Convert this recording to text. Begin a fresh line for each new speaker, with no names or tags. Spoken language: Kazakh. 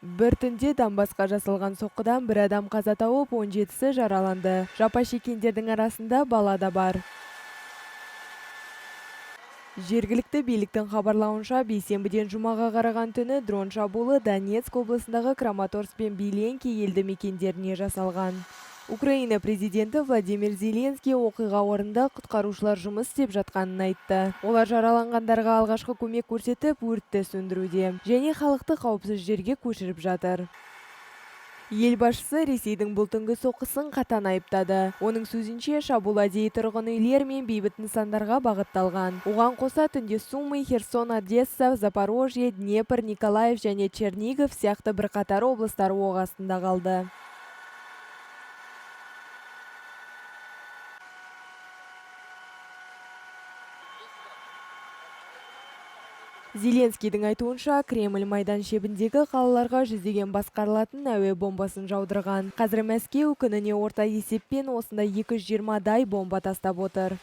Бір түнде Донбассқа жасалған соққыдан бір адам қаза тауып, 17-сі жараланды. Жапа шеккендердің арасында бала да бар. Жергілікті биліктің хабарлауынша, бейсенбіден жұмаға қараған түні дрон шабуылы Донецк облысындағы Краматорск пен Биленки елді мекендеріне жасалған. Украина президенті Владимир Зеленский оқиға орнында құтқарушылар жұмыс істеп жатқанын айтты. Олар жараланғандарға алғашқы көмек көрсетіп, өртті сөндіруде және халықты қауіпсіз жерге көшіріп жатыр. Ел басшысы Ресейдің бұл түнгі соққысын қатаң айыптады. Оның сөзінше, шабуыл әдейі тұрғын үйлер мен бейбіт нысандарға бағытталған. Оған қоса түнде Сумы, Херсон, Одесса, Запорожье, Днепр, Николаев және Чернигов сияқты бірқатар облыстар оқ астында қалды. Зеленскийдің айтуынша, Кремль майдан шебіндегі қалаларға жүздеген басқарылатын әуе бомбасын жаудырған. Қазір Мәскеу күніне орта есеппен осында 220-дай бомба тастап отыр.